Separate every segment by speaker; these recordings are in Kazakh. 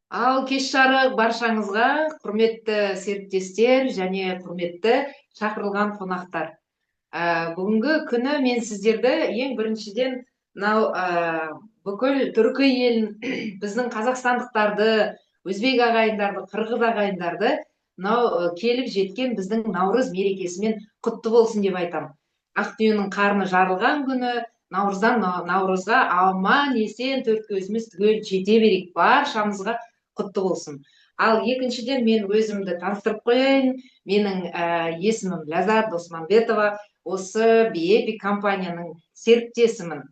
Speaker 1: Ал кеш жарык баршаңызга, құрметті серіктестер және құрметті шақырылған қонақтар. Бүгінгі күні мен сіздерді ең біріншіден мынау бүкіл түркі елін біздің қазақстандықтарды, өзбек ағайындарды, қырғыз ағайындарды мынау келіп жеткен біздің наурыз мерекесімен құтты болсын деп айтамын. Ақтүйенің қарны жарылған күні наурыздан наурызға аман есен төрт көзіміз түгел жете берейік, баршамызға құтты болсын. Ал екіншіден мен өзімді таныстырып қояйын. Менің есімім Ләззат Досманбетова, осы BEPI компанияның серіктесімін.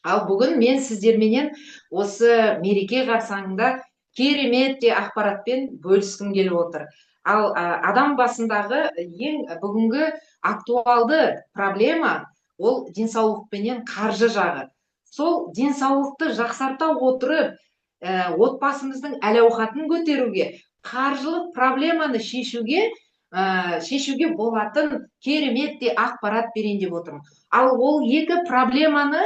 Speaker 1: Ал бүгін мен сіздерменен осы мереке қарсаңында керемет те ақпаратпен бөліскім келіп отыр. Ал адам басындағы ең бүгінгі актуалды проблема ол денсаулықпенен қаржы жағы. Сол денсаулықты жақсарта отырып, отбасымыздың әл ауқатын көтеруге, қаржылық проблеманы шешуге болатын керемет те ақпарат берейін деп отырмын. Ал ол екі проблеманы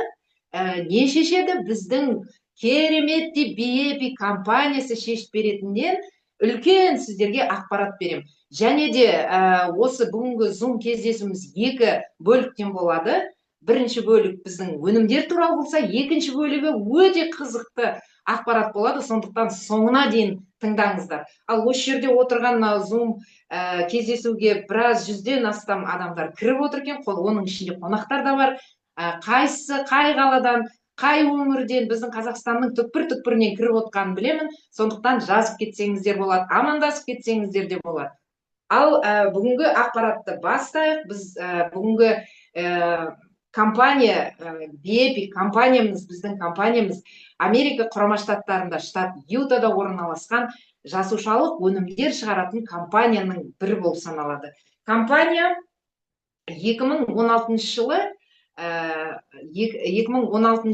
Speaker 1: не шешеді? Біздің керемет те BEPI компаниясы шешіп беретінден үлкен сіздерге ақпарат берем. Және де осы бүгінгі Zoom кездесуіміз екі бөліктен болады. Бірінші бөлік біздің өнімдер туралы болса, екінші бөлігі өте қызықты ақпарат болады, сондықтан соңына дейін тыңдаңыздар. Ал осы жерде отырған Zoom кездесуге біраз жүзден астам адамдар кіріп отыр екен, оның ішінде қонақтар да бар. Қайсысы қай қаладан, қай өңірден, біздің Қазақстанның түкпір-түкпірінен кіріп отқанын білемін. Сондықтан жазып кетсеңіздер болады, амандасып кетсеңіздер де болады. Ал бүгінгі ақпаратты бастайық. Біз бүгінгі компания, BEPI компаниямыз, біздің компаниямыз Америка құрама штаттарында, штат Ютада орналасқан жасушалық өнімдер шығаратын компанияның бірі болып саналады. Компания 2016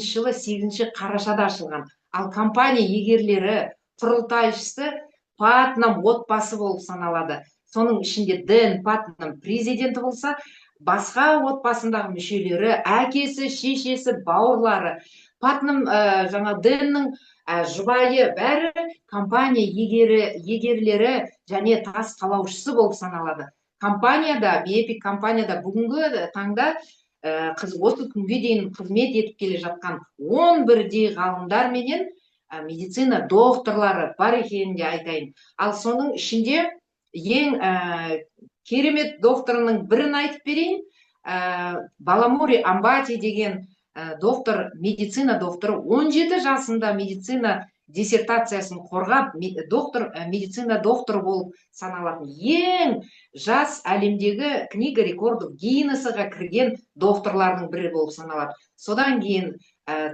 Speaker 1: жылы 8 қарашада ашылған. Ал компания егерлері, құрылтайшысы Патнам отбасы болып саналады. Соның ішінде Дэн Патнам президенті болса, басқа отбасындағы мүшелері, әкесі, шешесі, бауырлары, Патнам Дэннің жұбайы бәрі компания егерлері және тас қалаушысы болып саналады. Компанияда, BEPI компанияда бүгінгі таңда осы күнге дейін қызмет етіп келе жатқан 11 ғалымдар менен медицина докторлары бар екенін де айтайын. Ал соның ішінде ең керемет докторының бірін айтып берейін. Баламури Амбати деген доктор, медицина докторы, 17 жасында медицина диссертациясын қорғап, медицина докторы болып саналатын ең жас әлемдегі книга рекордов Гиннесіға кірген докторлардың бірі болып саналады. Содан кейін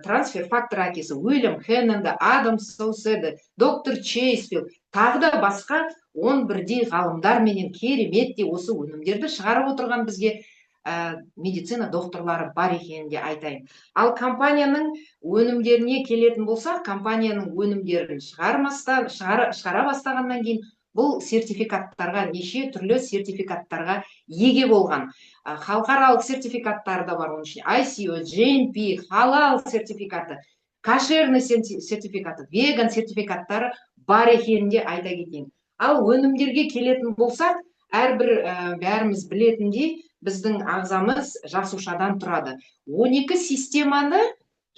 Speaker 1: трансфер фактор әкесі Уильям Хенненді, Адам Сауседі, доктор Чейсфилд, тағы да басқа 11 ғалымдар менен кереметте осы өнімдерді шығарып отырған бізге медицина докторлары бар екенін де айтайын. Ал компанияның өнімдеріне келетін болсақ, компанияның өнімдерін шығара бастағаннан кейін бұл сертификаттарға, неше түрлі сертификаттарға еге болған. Халықаралық сертификаттары да бар, оның ішінде ICO, GMP, халал сертификаты, кошерный сертификаты, веган сертификаттары бар екенін де айта кетейін. Ал өнімдерге келетін болсақ, әрбір бәріміз білетіндей, біздің ағзамыз жасушадан тұрады. 12 системаны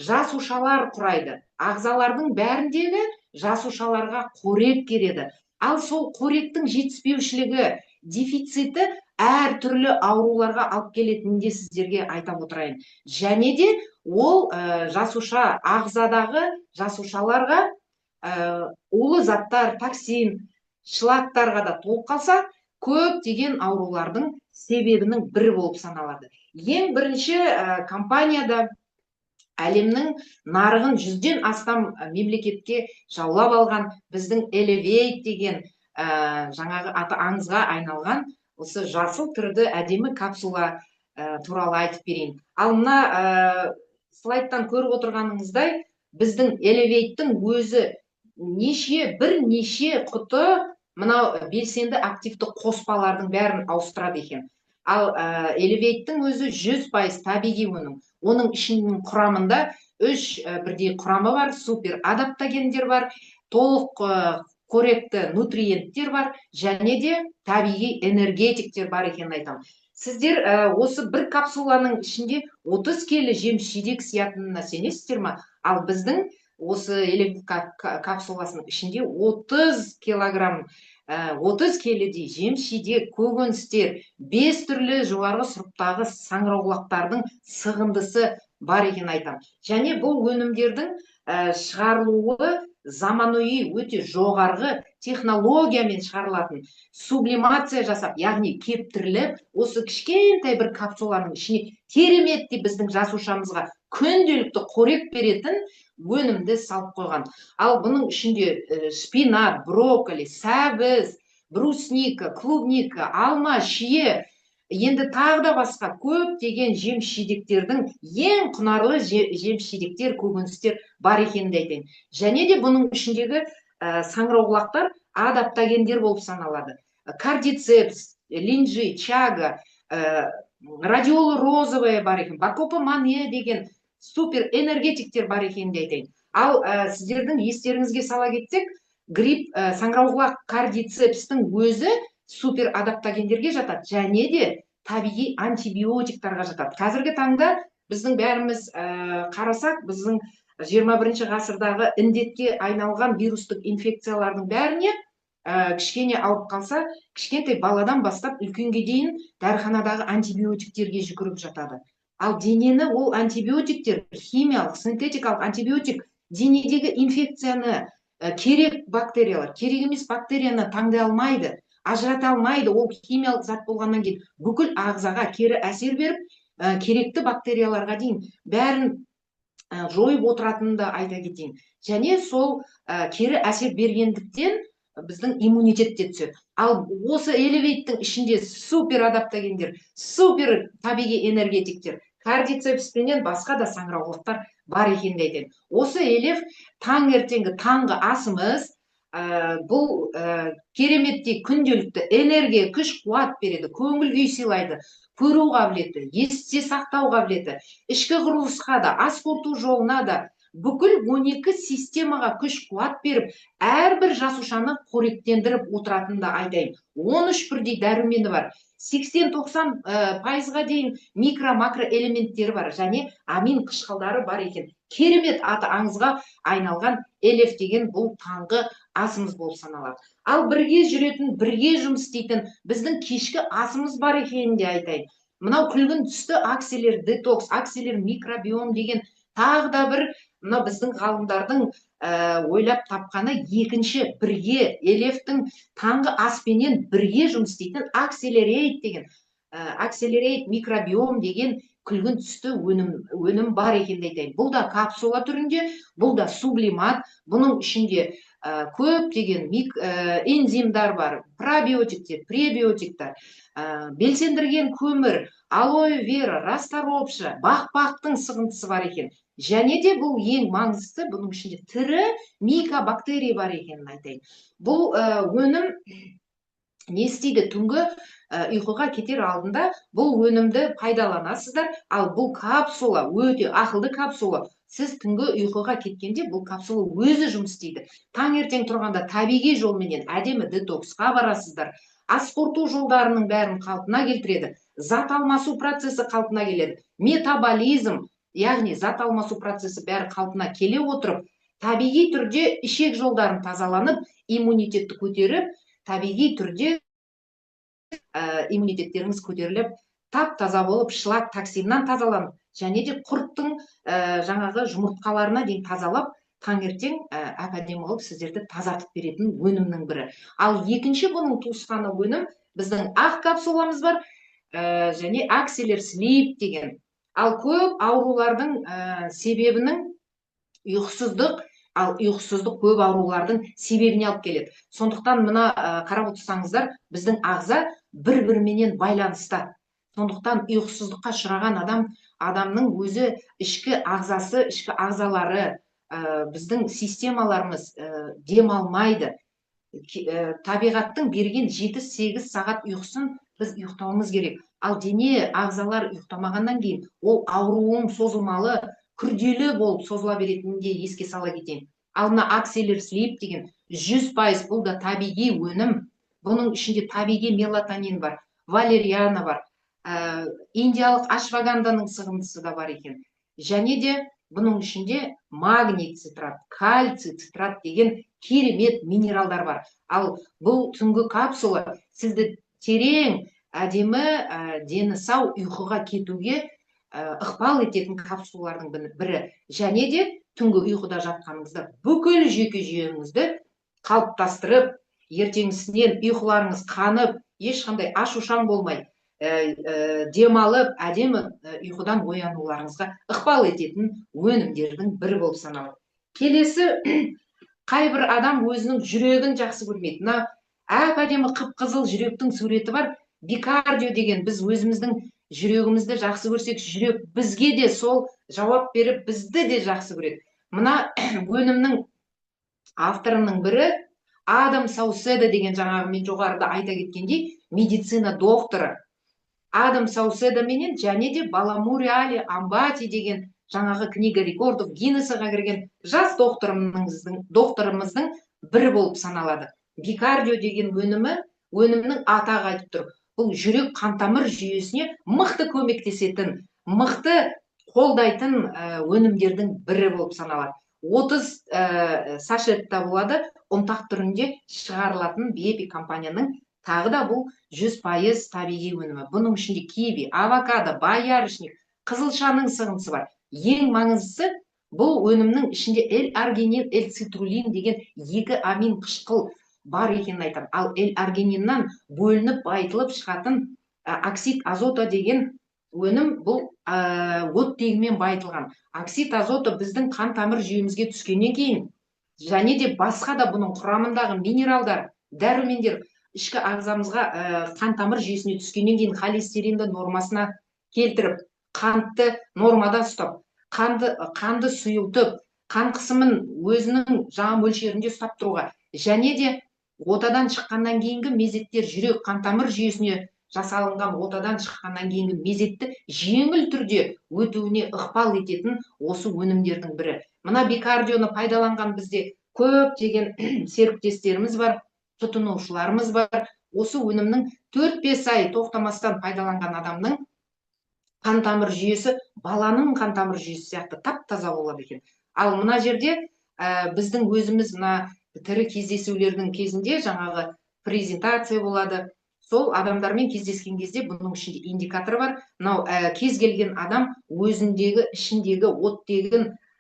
Speaker 1: жасушалар құрайды. Ағзалардың бәріндегі жасушаларға қорек кереді. Ал сол қоректің жетіспеушілігі, дефициті әртүрлі ауруларға алып келетінін де сіздерге айтап отырайын. Және де ол жасуша, ағзадағы жасушаларға улы заттар, токсин, шлактарға да толып қалса, көптеген аурулардың себебінің бірі болып саналады. Ең бірінші компанияда әлемнің нарығын 100-ден астам мемлекетке жаулап алған біздің Elevate деген жаңағы аты аңызға айналған осы жасыл түрді әдемі капсула туралы айтып берейін. Ал мына слайдтан көріп отырғаныңыздай, біздің Elevate'тің өзі бірнеше құты мынау белсенді активті қоспалардың бәрін ауыстырады екен. Ал Elevate'тің өзі 100% табиғи өнім. Оның ішінің құрамында 3 бірдей құрамы бар, супер адаптогендер бар, толық қоректі нутриенттер бар, және де табиғи энергетиктер бар екенін айтамын. Сіздер осы бір капсуланың ішінде 30 келі жеміс жидек сиятынына сенесіздер ма? Ал біздің осы электр капсуласының ішінде 30 килограмм 30 келедей жеміс жидек, көкөністер, 5 түрлі жоғарғы сұрыптағы саңырауқұлақтардың сығындысы бар екенін айтамын. Және бұл өнімдердің шығарылуы заманауи өте жоғарғы технологиямен шығарылатын, сублимация жасап, яғни кептіріліп, осы кішкентай бір капсуланың ішіне кереметтей біздің жасушамызға күнделікті қорек беретін өнімді салып қойған. Ал бұның ішінде шпинат, брокколи, сәбіз, брусника, клубника, алма, шие, енді тағы да басқа көптеген жеміс жидектердің ең құнарлы жеміс жидектер, көкөністер бар екенін айтайын. Және де бұның ішіндегі саңырауқұлақтар адаптогендер болып саналады. Кардицепс, линжи, чага, радиола розовая бар екен, бакопомания деген супер энергетиктер бар екенін айтайын. Ал сіздердің естеріңізге сала кетсек, грипп, саңырауқұлақ кардицепстің өзі супер адаптогендерге жатады, және де табиғи антибиотиктарға жатады. Қазіргі таңда біздің бәріміз қарасақ, біздің 21 ғасырдағы індетке айналған вирустық инфекциялардың бәріне кішкене ауырып қалса, кішкентай баладан бастап үлкенге дейін дәріханадағы антибиотиктерге жүгіріп жатады. Ал денені ол антибиотиктер, химиялық, синтетикалық антибиотик денедегі инфекцияны керек бактериялар, керек емес бактерияны таңдай алмайды, ажырата алмайды. Ол химиялық зат болғаннан кейін бүкіл ағзаға кері әсер беріп, керекті бактерияларға дейін бәрін жойып отыратынын да айта кетейін. Және сол кері әсер бергендіктен біздің иммунитет те түседі. Ал осы элевейттің ішінде супер адаптогендер, супер табиғи энергетиктер, кардицепспенен басқа да саңырауқұлақтар бар екенін айтайын. Осы элев таңертеңгі таңғы асымыз, бұл кереметтей күнделікті энергия, күш, қуат береді, көңіл күй сыйлайды, көру қабілеті, есте сақтау қабілеті, ішкі құрылысқа да, ас қорыту жолына да, бүкіл 12 системаға күш қуат беріп, әрбір жасушаны қоректендіріп отыратынын да айтайын. 13 бірдей дәрумені бар, 80-90% дейін микро-макро элементтері бар, және амин қышқылдары бар екен. Керемет аты аңызға айналған элев деген бұл таңғы асымыз болып саналады. Ал бірге жүретін, бірге жұмыс істейтін біздің кешкі асымыз бар екенін де айтайын. Мынау күлгін түсті акселер детокс, акселер микробиом деген тағы да бір мына біздің ғалымдардың ойлап тапқаны екінші бірге элевтің таңғы аспенен бірге жұмыс істейтін акселерейт деген, акселерейт микробиом деген күлгін түсті өнім бар екенін айтайын. Бұл да капсула түрінде, бұл да сублимат, бұның ішінде көптеген энзимдар бар, пробиотиктер, пребиотиктер, белсендірген көмір, алоэ вера, расторопша, бақ-бақтың сығындысы бар екен. Және де бұл ең маңыздысы, бұның ішінде тірі микобактерия бар екенін айтайын. Бұл өнім не істейді? Түнгі ұйқыға кетер алдында бұл өнімді пайдаланасыздар. Ал бұл капсула өте ақылды капсула. Сіз түнгі ұйқыға кеткенде бұл капсула өзі жұмыс істейді. Таңертең тұрғанда табиғи жолменен әдемі детоксқа барасыздар. Ас қорыту жолдарының бәрін қалпына келтіреді. Зат алмасу процесі қалпына келеді. Метаболизм, яғни зат алмасу процесі бәрі қалпына келе отырып, табиғи түрде ішек жолдарын тазаланып, иммунитетті көтеріп, табиғи түрде иммунитеттеріңіз көтеріліп, тап-таза болып, шлак токсиннан тазаланып, және де құрттың жаңағы жұмыртқаларына дейін тазалап, таңертең әп-әдемі қылып сіздерді тазартып беретін өнімнің бірі. Ал екінші бұның туысқаны өнім біздің ақ капсуламыз бар, және акселер слип деген. Ал көп аурулардың себебінің ұйқысыздық, ал ұйқысыздық көп аурулардың себебіне алып келеді. Сондықтан мына қарап отырсаңыздар, біздің ағза бір-біріменен байланыста. Сондықтан ұйқысыздыққа ұшыраған адамның өзі ішкі ағзасы, ішкі ағзалары, біздің системаларымыз демалмайды. Табиғаттың берген 7-8 сағат ұйқысын біз ұйықтауымыз керек. Ал дене ағзалар ұйықтамағаннан кейін ол ауруым созылмалы, күрделі болып созыла беретінін де еске сала кетейін. Ал мына акселер слип деген 100% бұл да табиғи өнім. Бұның ішінде табиғи мелатонин бар, валериана бар, индиялық ашваганданың сығындысы да бар екен. Және де бұның ішінде магний цитрат, кальций цитрат деген керемет минералдар бар. Ал бұл түнгі капсула сізді терең, әдемі, дені сау ұйқыға кетуге ықпал ететін капсулалардың бірі. Және де түнгі ұйқыда жатқаныңызда бүкіл жүйке жүйеңізді қалыптастырып, ертеңгісінен ұйқыларыңыз қанып, ешқандай ашушаң болмай, демалып, әдемі ұйқыдан оянуларыңызға ықпал ететін өнімдердің бірі болып саналады. Келесі, қайбір адам өзінің жүрегін жақсы көрмейді. Мына әп-әдемі қып-қызыл жүректің суреті бар. Бикардио деген, біз өзіміздің жүрегімізді жақсы көрсек, жүрек бізге де сол жауап беріп, бізді де жақсы көреді. Мына өнімнің авторының бірі Адам Сауседо деген, жаңағы мен жоғарыда айта кеткендей, медицина докторы. Адам Сауседо менен және де Баламуриали Амбати деген жаңағы книга рекордов Гиннесіға кірген жас докторымыздың бірі болып саналады. Бикардио деген өнімнің атағы айтып тұр. Бұл жүрек қантамыр жүйесіне мықты көмектесетін, мықты қолдайтын өнімдердің бірі болып саналады. 30 сашетта болады, ұнтақ түрінде шығарылатын Бепи компанияның тағы да бұл 100% табиғи өнімі. Бұның ішінде киви, авокадо, боярышник, қызылшаның сығындысы бар. Ең маңыздысы, бұл өнімнің ішінде L-аргинин, L-цитрулин деген 2 амин қышқыл бар екенін айтам. Ал L-аргининнан бөлініп байытылып шығатын оксид азота деген өнім, бұл оттегімен байытылған. Оксид азоты біздің қан тамыр жүйемізге түскеннен кейін, және де басқа да бұның құрамындағы минералдар, дәрумендер ішкі ағзамызға, қан тамыр жүйесіне түскеннен кейін холестеринді нормасына келтіріп, қантты нормада ұстап, қанды сұйылтып, қан қысымын өзінің жаңа мөлшерінде ұстап тұруға, және де отадан шыққаннан кейінгі мезеттер, жүрек қан тамыр жүйесіне жасалынған отадан шыққаннан кейінгі мезетті жеңіл түрде өтуіне ықпал ететін осы өнімдердің бірі. Мына бикардионы пайдаланған бізде көптеген серіктестеріміз бар, тұтынушыларымыз бар. Осы өнімнің 4-5 ай тоқтамастан пайдаланған адамның қан тамыр жүйесі баланың қан тамыр жүйесі сияқты тап-таза болады екен. Ал мына жерде біздің өзіміз мына тірі кездесулердің кезінде жаңағы презентация болады. Сол адамдармен кездескен кезде бұның ішінде индикатор бар. Мынау кез келген адам өзіндегі ішіндегі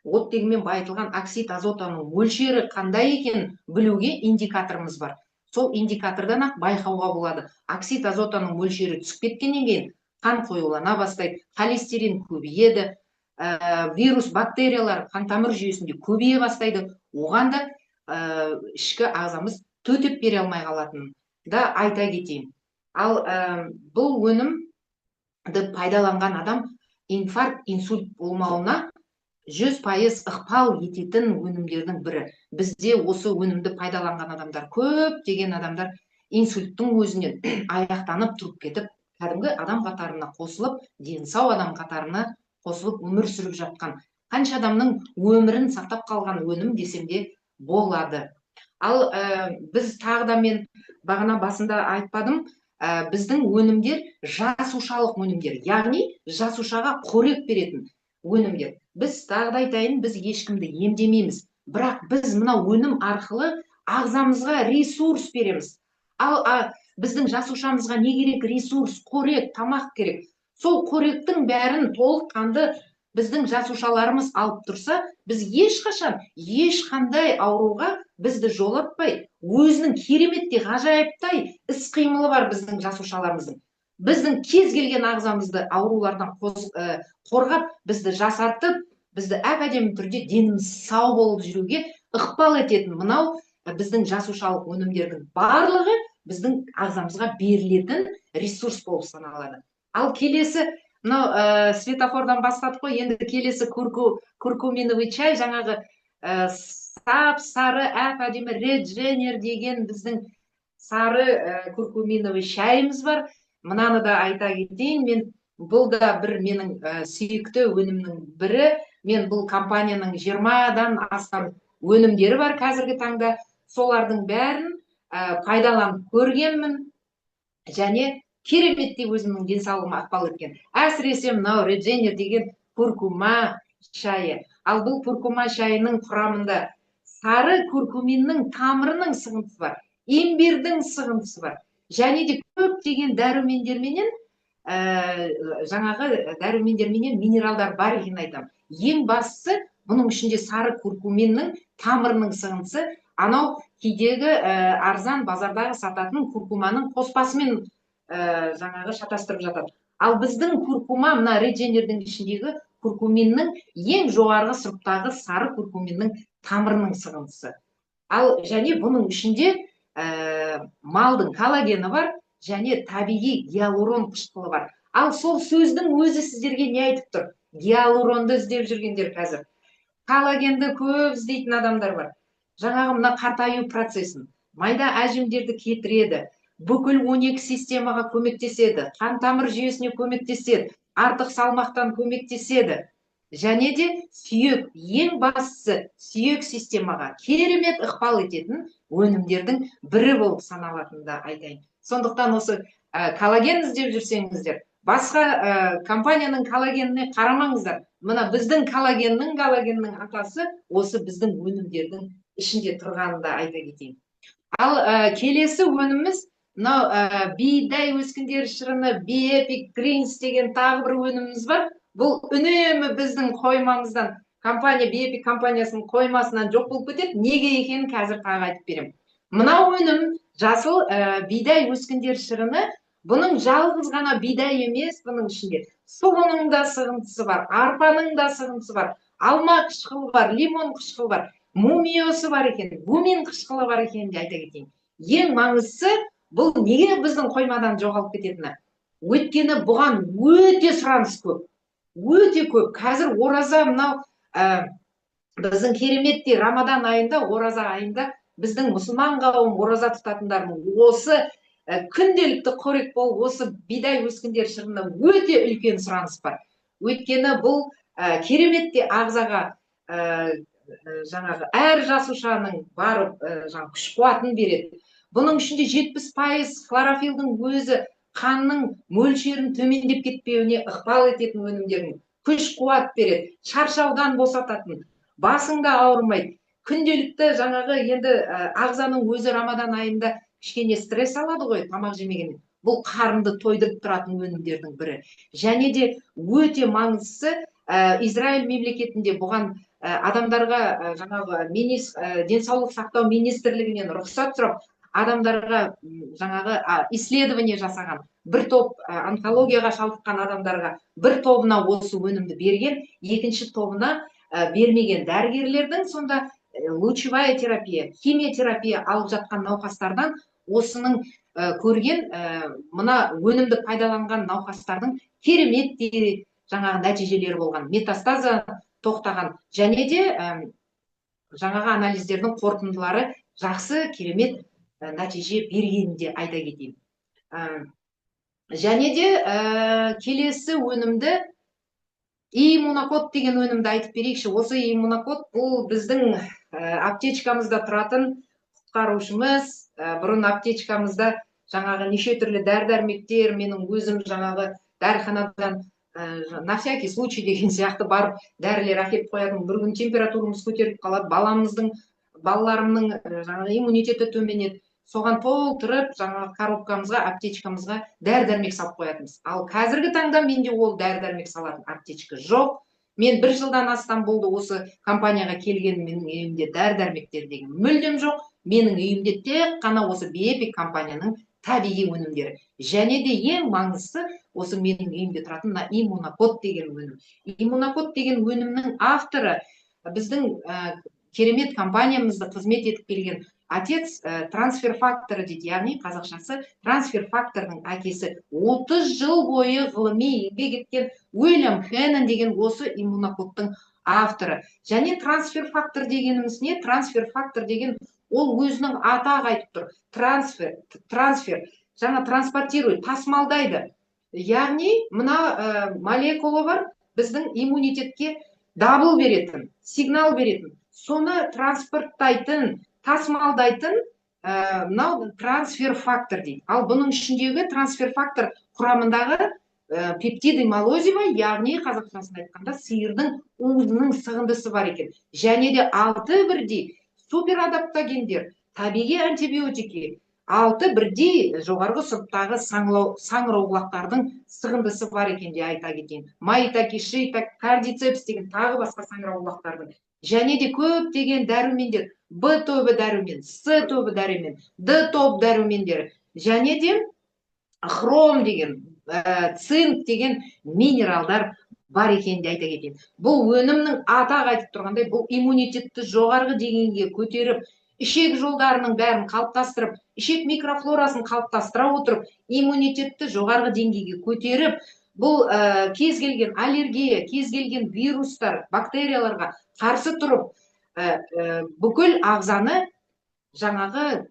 Speaker 1: оттегімен байытылған оксид азотаның мөлшері қандай екенін білуге индикаторымыз бар. Сол индикатордан ақ байқауға болады. Оксид азотаның мөлшері түсіп кеткеннен кейін қан қоюлана бастайды, холестерин көбейеді, вирус, бактериялар қан тамыр жүйесінде көбейе бастайды. Оған да ішкі ағзамыз төтеп бере алмай қалатынын да айта кетейін. Ал бұл өнімді пайдаланған адам инфаркт, инсульт болмауына 100% ықпал ететін өнімдердің бірі. Бізде осы өнімді пайдаланған адамдар, көптеген адамдар инсульттың өзінен аяқтанып тұрып кетіп, кәдімгі адам қатарына қосылып, дені сау адам қатарына қосылып өмір сүріп жатқан, қанша адамның өмірін сақтап қалған өнім десем де болады. Ал біз тағы да, мен бағана басында айтпадым, біздің өнімдер жасушалық өнімдер, яғни жасушаға қорек беретін өнімдер. Біз тағы да айтайын, біз ешкімді емдемейміз, бірақ біз мына өнім арқылы ағзамызға ресурс береміз. Ал біздің жасушамызға не керек? Ресурс, қорек, тамақ керек. Сол қоректің бәрін толыққанды біздің жасушаларымыз алып тұрса, біз ешқандай ауруға бізді жолатпай, өзінің кереметте ғажайыптай іс-қимылы бар біздің жасушаларымыздың. Біздің кез келген ағзамызды аурулардан қорғап, бізді жасартып, бізді әп-әдемі түрде деніміз сау болып жүруге ықпал ететін мынау біздің жасушалық өнімдердің барлығы біздің ағзамызға берілетін ресурс болып саналады. Ал келесі, мынау светофордан бастадық қой, енді келесі куркуминовый чай, жаңағы сап-сары әп-әдемі редженер деген біздің сары куркуминовый шайымыз бар. Мынаны да айта кетейін, бұл да бір менің сүйікті өнімнің бірі. Мен бұл компанияның 20-дан астам өнімдері бар қазіргі таңда. Солардың бәрін пайдаланып көргенмін, және кереметтей өзімнің денсаулығыма ықпал еткен. Әсіресе мынау редженер деген куркума шайы. Ал бұл куркума шайының құрамында сары куркуминнің тамырының сығындысы бар, имбирдің сығындысы бар, және де көптеген дәрумендерменен жаңағы дәрумендерменен минералдар бар екенін айтамын. Ең бастысы бұның ішінде сары куркуминнің тамырының сығындысы анау кейдегі арзан базардағы сататын куркуманың қоспасымен жаңағы шатастырып жатады. Ал біздің куркума мына редженердің ішіндегі куркуминнің ең жоғарғы сұрыптағы сары куркуминнің тамырының сығындысы. Ал және бұның ішінде малдың коллагені бар, және табиғи гиалурон қышқылы бар. Ал сол сөздің өзі сіздерге не айтып тұр? Гиалуронды іздеп жүргендер қазір. Коллагенді көп іздейтін адамдар бар. Жаңағы мына қартаю процесін, майда әжімдерді кетіреді, бүкіл 12 системаға көмектеседі, қан тамыр жүйесіне көмектеседі, артық салмақтан көмектеседі. Және де сүйек, ең бастысы сүйек системаға керемет ықпал ететін өнімдердің бірі болып саналатынын айтайын. Сондықтан осы коллаген іздеп жүрсеңіздер, басқа компанияның коллагеніне қарамаңыздар. Мына біздің коллагеннің атасы осы біздің өнімдердің ішінде тұрғанын да айта кетейін. Ал келесі өніміміз мынау бидай өскіндері шырыны Биэпик Гринс деген тағы бір өніміміз бар. Бұл үнемі біздің қоймамыздан, компания Биэпик компаниясының қоймасынан жоқ болып кетеді. Неге екенін қазір тағы айтып беремін. Мынау өнім жасыл бидай өскіндері шырыны. Бұның жалғыз ғана бидай емес, бұның ішінде сұлының да сығындысы бар, арпаның да сығындысы бар, алма қышқылы бар, лимон қышқылы бар, мумиосы бар екен, гумин қышқылы бар екенін де айта кетейін. Ең маңыздысы, бұл неге біздің қоймадан жоғалып кететіні? Өйткені бұған өте сұраныс көп. Өте көп. Қазір ораза мынау біздің кереметтей Рамадан айында, ораза айында біздің мұсылман қауым ораза тұтатындардың осы күнделікті қорек болып осы бидай өскіндері шырынына өте үлкен сұраныс бар. Өйткені бұл кереметтей ағзаға жаңағы әр жасушаның барып күш қуатын береді. Бұның ішінде 70% хлорофилдің өзі қанның мөлшерін төмендеп кетпеуіне ықпал ететін өнімдердің күш қуат береді, шаршаудан босататын, басыңда ауырмайды. Күнделікті жаңағы енді ағзаның өзі Рамадан айында кішкене стресс алады ғой, тамақ жемегеннен. Бұл қарынды тойдырып тұратын өнімдердің бірі. Және де өте маңыздысы, Израиль мемлекетінде бұған адамдарға жаңағы денсаулық сақтау министрлігінен рұқсат сұрап, адамдарға жаңағы исследование жасаған, бір топ онкологияға шалдыққан адамдарға бір тобына осы өнімді берген, екінші тобына бермеген. Дәрігерлердің сонда лучевая терапия, химиотерапия алып жатқан науқастардан осының көрген мына өнімді пайдаланған науқастардың кереметтей жаңағы нәтижелері болған, метастаза тоқтаған, және де жаңағы анализдердің қорытындылары жақсы, керемет нәтиже бергенін де айта кетейін. Және де келесі өнімді иммунокод деген өнімді айтып берейікші. Осы иммунокод бұл біздің аптечкамызда тұратын құтқарушымыз. Бұрын аптечкамызда жаңағы неше түрлі дәрі-дәрмектер, менің өзім жаңағы дәріханадан на всякий случай деген сияқты барып дәрілер әкеліп қоятын. Бір күн температурамыз көтеріліп қалады, балаларымның жаңағы иммунитеті төмендеді. Соған толтырып жаңағы коробкамызға, аптечкамызға дәрі-дәрмек салып қоятынбыз. Ал қазіргі таңда менде ол дәрі-дәрмек салатын аптечка жоқ. Мен 1 жылдан астам болды осы компанияға келген, менің үйімде дәрі-дәрмектер деген мүлдем жоқ. Менің үйімде тек қана осы Биэпик компанияның табиғи өнімдері. Және де ең маңыздысы осы менің үйімде тұратын иммунокод деген өнім. Иммунокод деген өнімнің авторы біздің керемет компаниямызды қызмет етіп келген отец трансфер факторы дейді, яғни қазақшасы трансфер факторының әкесі. 30 жыл бойы ғылыми еңбек еткен Уильям Хеннон деген осы иммунокодтың авторы. Және трансфер фактор дегеніміз не? Трансфер фактор деген ол өзінің атағы айтып тұр. Трансфер, жаңа транспортирует, тасымалдайды. Яғни мына молекула бар, біздің иммунитетке дабыл беретін, сигнал беретін. соны транспорттайтын, тасымалдайтын мынау трансфер фактор дейді. Ал бұның ішіндегі трансфер фактор құрамындағы пептиды молозива, яғни қазақшасын айтқанда сиырдың уызының сығындысы бар екен. Және де 6 бірдей суперадаптогендер, табиғи антибиотики, 6 бірдей жоғарғы сұрыптағы саңырауқұлақтардың сығындысы бар екен де айта кетейін. Майтаки, шейтак, кардицепс деген тағы басқа саңырауқұлақтардың. Және де көптеген дәрумендер, Б тобы дәрумен, С тобы дәрумен, Д топ дәрумендері, және де хром деген, цинк деген минералдар бар екен де айта кетейін. Бұл өнімнің атақ айтып тұрғандай, бұл иммунитетті жоғарғы деңгейге көтеріп, ішек жолдарының бәрін қалыптастырып, ішек микрофлорасын қалыптастыра отырып, иммунитетті жоғарғы деңгейге көтеріп, бұл кез келген аллергия, кез келген вирустар, бактерияларға қарсы тұрып, бүкіл ағзаны жаңағы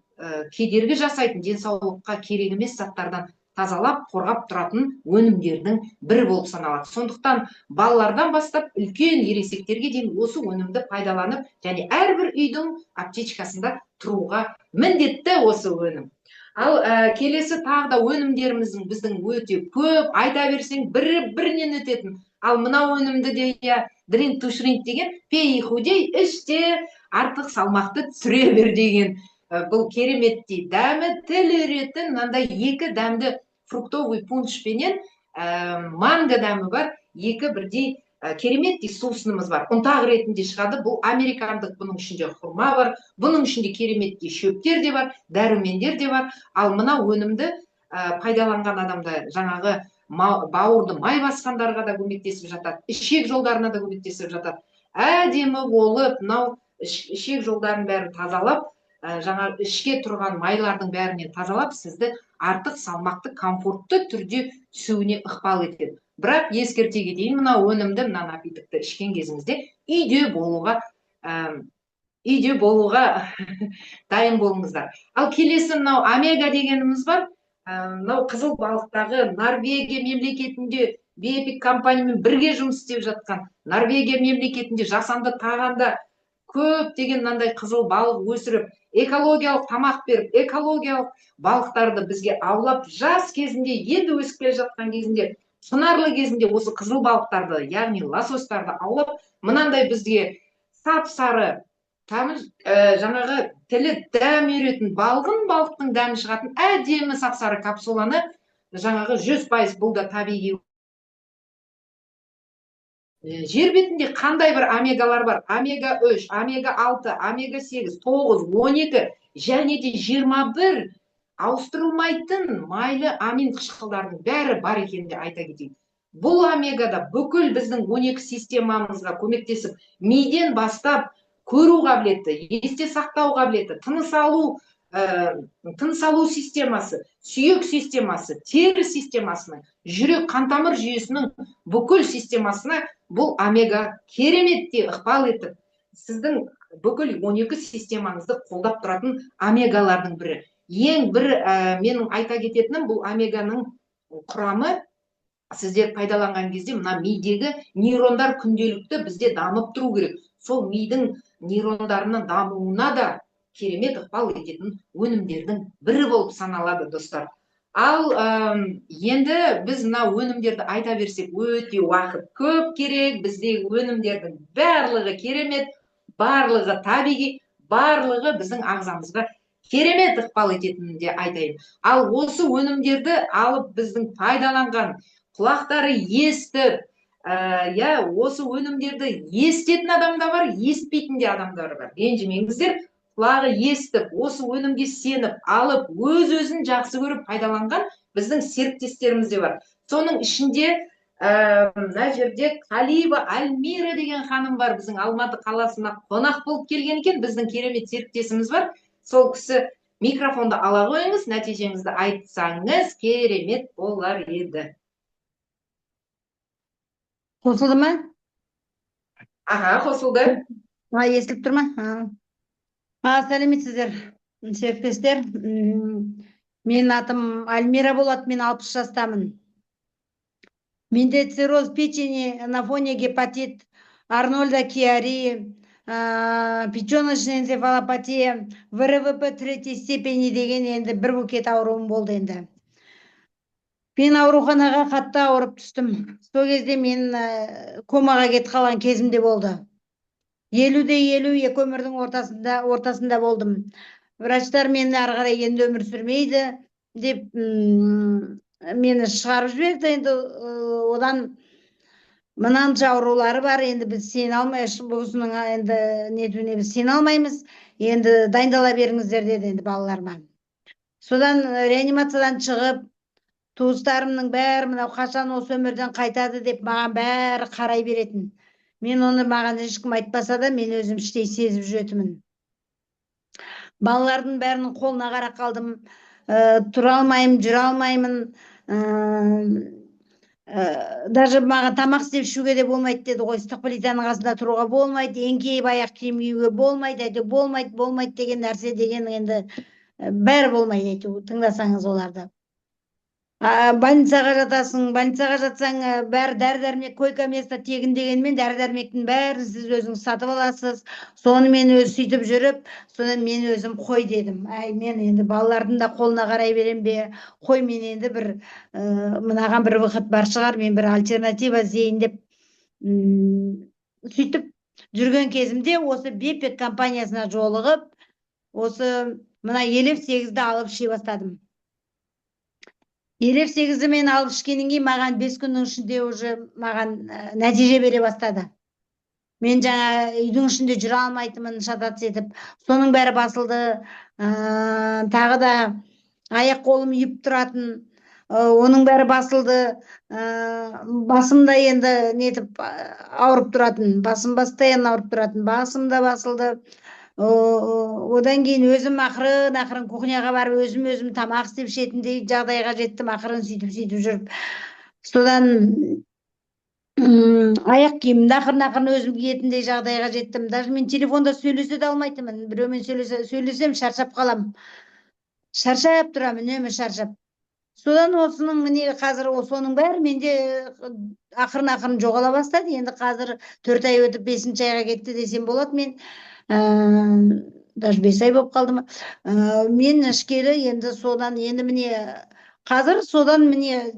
Speaker 1: кедергі жасайтын, денсаулыққа керек емес заттардан тазалап, қорғап тұратын өнімдердің бірі болып саналады. Сондықтан балалардан бастап үлкен ересектерге дейін осы өнімді пайдаланып, және әрбір үйдің аптечкасында тұруға міндетті осы өнім. Ал келесі тағы да өнімдеріміздің біздің өте көп, айта берсең бірінен өтетін. Ал мынау өнімді де дринк ту шринк деген, пей худей, іште артық салмақты түсіре бер деген. Бұл кереметтей дәмі тіл үйретін, мынандай 2 дәмді фруктовый пуншпенен манго дәмі бар, 2 бірдей кереметтей сусынымыз бар. Ұнтақ ретінде шығады. Бұл американдық, бұның ішінде хурма бар, бұның ішінде кереметтей шөптер де бар, дәрумендер де бар. Ал мына өнімді пайдаланған адамда жаңағы бауырды май басқандарға да көмектесіп жатады, ішек жолдарына да көмектесіп жатады. Әдемі болып, мынау ішек жолдарын бәрін тазалап, жаңа ішке тұрған майлардың бәрінен тазалап, сізді артық салмақты комфортты түрде түсуіне ықпал етеді. Бірақ ескерте кетейін, мына өнімді, мына напитокты ішкен кезіңізде үйде болуға дайын болыңыздар. Ал келесі мынау омега дегеніміз бар. Мынау қызыл балықтағы Норвегия мемлекетінде Бепик компаниямен бірге жұмыс істеп жатқан, Норвегия мемлекетінде жасанды тағамда көптеген мынандай қызыл балық өсіріп, экологиялық тамақ беріп, экологиялық балықтарды бізге аулап, жас кезінде, енді өсіп келе жатқан кезінде, шынарлы кезінде осы қызыл балықтарды, яғни лосостарды аулап, мынандай бізге сап-сары, жаңағы тілі дәм үйретін, балықтың дәмі шығатын әдемі сап-сары капсуланы, жаңағы 100% бұл да табиғи. Жер бетінде қандай бір омегалар бар? Омега 3, омега 6, омега 8, 9, 12 және де 21 ауыстырылмайтын майлы амин қышқылдардың бәрі бар екенде айта кетейін. Бұл омегада бүкіл біздің 12 системамызға көмектесіп, миден бастап көру қабілеті, есте сақтау қабілеті, тыныс алу системасы, сүйек системасы, тері системасының, жүрек қантамыр жүйесінің бүкіл системасына бұл омега кереметтей ықпал етіп, сіздің бүкіл 12 системаңызды қолдап тұратын омегалардың бірі. Ең бір менің айта кететінім, бұл омеганың құрамы сіздер пайдаланған кезде мына мидегі нейрондар күнделікті бізде дамып тұру керек. Сол мидың нейрондарының дамуына да керемет ықпал ететін өнімдердің бірі болып саналады, достар. Ал енді біз мына өнімдерді айта берсек, өте уақыт көп керек. Біздегі өнімдердің барлығы керемет, барлығы табиғи, барлығы біздің ағзамызға керемет ықпал ететінін де айтайын. Ал осы өнімдерді алып біздің пайдаланған, құлақтары естіп, осы өнімдерді естетін адамда бар, естпейтін де адамдар бар. Ренжімеңіздер, құлағы естіп, осы өнімге сеніп, алып, өз-өзін жақсы көріп пайдаланған біздің серіктестеріміз де бар. Соның ішінде мына жерде Қалиева Альмира деген ханым бар, біздің Алматы қаласына қонақ болып келген екен, біздің керемет серіктесіміз бар. Сол кісі микрофонды ала қойыңыз, нәтижеңізді айтсаңыз керемет болар еді.
Speaker 2: Қосылды ма?
Speaker 1: Аға, қосылды.
Speaker 2: Естіліп тұр ма? Сәлеметсіздер, серіктестер. Менің атым Альмира болады, мен 60 жастамын. Менде цирроз печени на фоне гепатит, Арнольда Киари, печёночная энцефалопатия, ВРВП третьей степени деген енді бір букет ауруым болды енді. Мен ауруханаға қатты ауырып түстім. Сол кезде мен комаға кетіп қалған кезімде болды. 50-де 50 екі өмірдің ортасында болдым. Врачтар мені ары қарай енді өмір сүрмейді деп мені шығарып жіберді. Енді одан мынанша аурулары бар, енді біз сене алмаймыз, бұсының енді нетуіне біз сене алмаймыз. Енді дайындала беріңіздер деді енді балаларыма. Содан реанимациядан шығып, туыстарымның бәрі мынау қашан осы өмірден қайтады деп маған бәрі қарай беретін. Мен оны маған ешкім айтпаса да, мен өзім іштей сезіп жүретінмін. Балалардың бәрінің қолына қарап қалдым. Тұра алмаймын, жүре алмаймын. Даже маған тамақ істеп ішуге де болмайды деді ғой. Ыстық плитаның қасында тұруға болмайды, еңкейіп аяқ киім киюге болмайды, болмайды деген нәрсе деген енді бәрі болмайды әйтеуір, тыңдасаңыз оларды. Больницаға жатасың, больницаға жатсаң бәрі дәрі-дәрмек, койка место тегін дегенмен дәрі-дәрмектің бәрін сіз өзіңіз сатып аласыз. Соны мен сөйтіп жүріп, содан мен өзім қой дедім. Мен енді балалардың да қолына қарай берем бе? Қой, мен енді бір мынаған бір вақыт бар шығар, мен бір альтернатива іздейін деп сөйтіп жүрген кезімде осы Бепек компаниясына жолығып, осы мына елеп 8-ді алып іше бастадым. Елеп 8-ді мен алып ішкеннен кейін маған 5 күннің ішінде уже маған нәтиже бере бастады. Мен жаңа үйдің ішінде жүре алмайтынмын, шатат етіп. Соның бәрі басылды. Тағы да аяқ қолым үйіп тұратын. Оның бәрі басылды. Басымда енді нетіп ауырып тұратын. Басым постоянно ауырып тұратын. Басым да басылды. Одан кейін өзім ақырын кухняға барып өзім тамақ істеп ішетіндей жағдайға жеттім, ақырын сөйтіп жүріп. Содан аяқ киімімді ақырын өзім киетіндей жағдайға жеттім. Даже мен телефонда сөйлесе де алмайтынмын. Біреумен сөйлесем шаршап қалам. Шаршап тұрамын, үнемі шаршап. Содан осының міне қазір соның бәрі менде ақырын жоғала бастады. Енді қазір 4 ай өтіп 5-ші айға кетті десем болады. Мен даже 5 ай болып қалды ма? Мен ішкелі енді содан енді міне қазір содан міне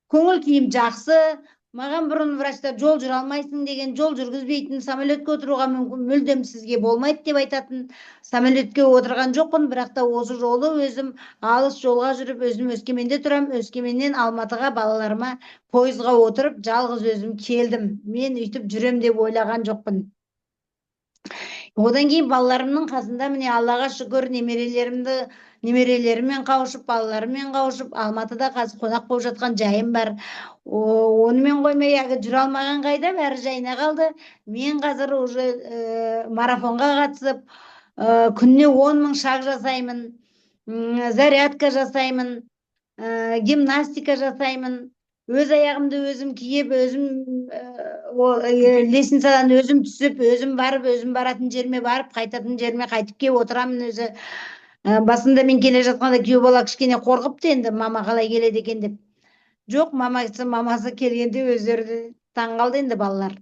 Speaker 2: көңіл күйім жақсы. Маған бұрын врачтар жол жүре алмайсың деген, жол жүргізбейтін, самолетке отыруға мүлдем сізге болмайды деп айтатын. Самолетке отырған жоқпын, бірақ та осы жолы өзім алыс жолға жүріп, өзім Өскеменде тұрам. Өскеменнен Алматыға балаларыма пойызға отырып, жалғыз өзім келдім. Мен үйтіп жүрем деп ойлаған жоқпын. Одан кейін балаларымның қасында міне Аллаға шүкір немерелеріммен қауышып, балаларыммен қауышып, Алматыда қазір қонақ болып жатқан жайым бар. Онымен қоймай, жүре алмаған қайда, бәрі жайына қалды. Мен қазір уже марафонға қатысып, күніне 10.000 шаг жасаймын, зарядка жасаймын, гимнастика жасаймын. Өз аяғымды өзім киіп, өзім лестницадан өзім түсіп, өзім барып, өзім баратын жеріме барып, қайтатын жеріме қайтып келіп отырамын өзі. Басында мен келе жатқанда күйеу бала кішкене қорқыпты енді, мама қалай келеді екен деп. Жоқ, мамасы келгенде өздері таң қалды енді балалар.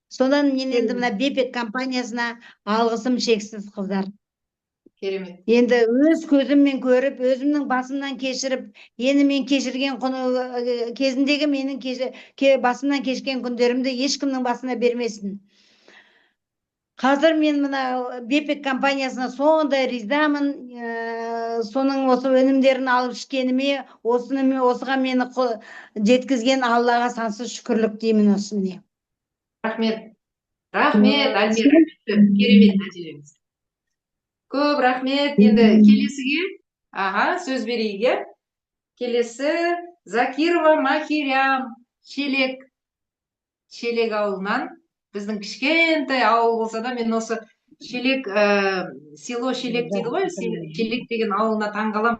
Speaker 2: Содан мен енді мына Бепек компаниясына алғысым шексіз, қыздар.
Speaker 1: Керемет.
Speaker 2: Енді өз көзіммен көріп, өзімнің басымнан кешіріп, енді мен кешірген кезіндегі менің басымнан кешкен күндерімді ешкімнің басына бермесін. Қазір мен мына Бепек компаниясына сондай ризамын. Соның осы өнімдерін алып ішкеніме, осыған мені жеткізген Аллаға сансыз шүкірлік деймін осыны.
Speaker 1: Рахмет, Альмира. Керемет нәтижеңіз. Көп рахмет. Енді келесіге сөз берейік. Келесі Закирова Махирям, Шелек ауылынан. Біздің кішкентай ауыл болса да, мен осы село Шелек дейді ғой, Шелек деген ауылына таңғалам.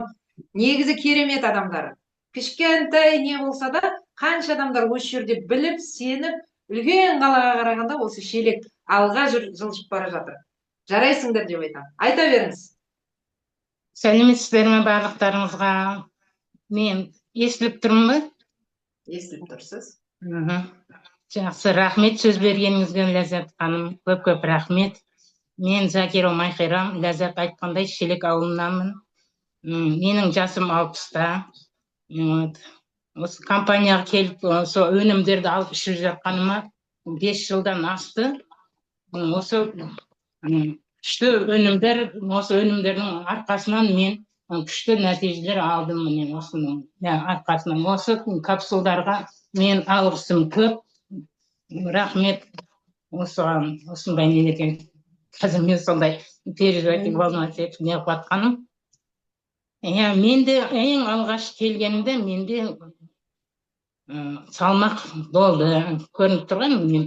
Speaker 1: Негізі керемет адамдар. Кішкентай не болса да, қанша адамдар осы жерде біліп, сеніп, үлкен қалаға қарағанда осы Шелек алға жылжып бара жатыр. Жарайсыңдар деп айтам. Айта беріңіз.
Speaker 3: Сәлеметсіздер ме барлықтарыңызға? Мен естіліп тұрмын ба?
Speaker 1: Естіліп тұрсыз.
Speaker 3: Жақсы, рахмет сөз бергеніңізге Ләззат ханым. Көп рахмет. Мен Закира Майхерам, Ләззат айтқандай Шелек ауылынанмын. Менің жасым 60-та. Осы компанияға келіп, осы өнімдерді алып ішіп жатқаныма 5 жылдан асты. Осы күшті өнімдер, осы өнімдердің арқасынан мен күшті нәтижелер алдым. Міне осының арқасынан осы капсулдарға мен алғысым көп. Рахмет осыған, осындай нелерге. Қазір мен сондай переживать, волноваться етіп неғып жатқаным. Менде ең алғаш келгенімде менде салмақ болды. Көрініп тұрған, мен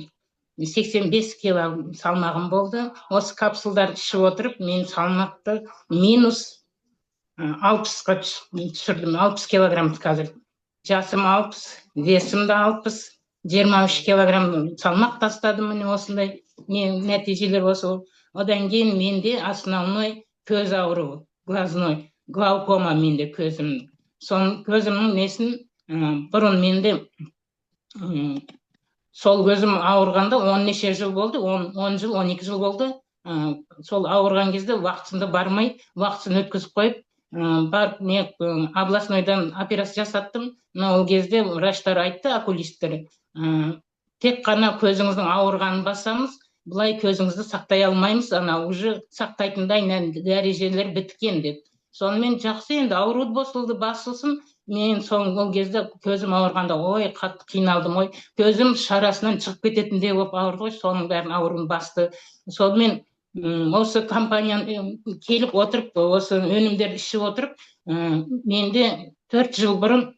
Speaker 3: 85 кило салмағым болды. Осы капсулдар ішіп отырып, мен салмақты минус 60-қа түсірдім. 60 килограмм қазір. Жасым 60, весім де 60. 23 килограмм салмақ тастадым, міне осындай нәтижелер осы. Одан кейін менде основной көз ауруы, глазной, глаукома менде көзім. Сон көзімнің несін бұрын менде сол көзім ауырғанда 10 неше жыл болды, 10 жыл, 12 жыл болды. Сол ауырған кезде вақытында бармай, вақытын өткізіп қойып, барып областнойдан операция жасаттым. Ол кезде врачтар айтты, окулисттер, тек қана көзіңіздің ауырғанын басамыз, бұлай көзіңізді сақтай алмаймыз, уже сақтайтындай дәрежелер біткен деп. Сонымен жақсы, енді ауруды басылсын. Мен ол кезде көзім ауырғанда, ой, қатты қиналдым, көзім шарасынан шығып кететіндей болып ауырды ғой, соның бәрін ауруын басты. Сонымен осы компанияны келіп отырып, осы өнімдерді ішіп отырып, менде 4 жыл бұрын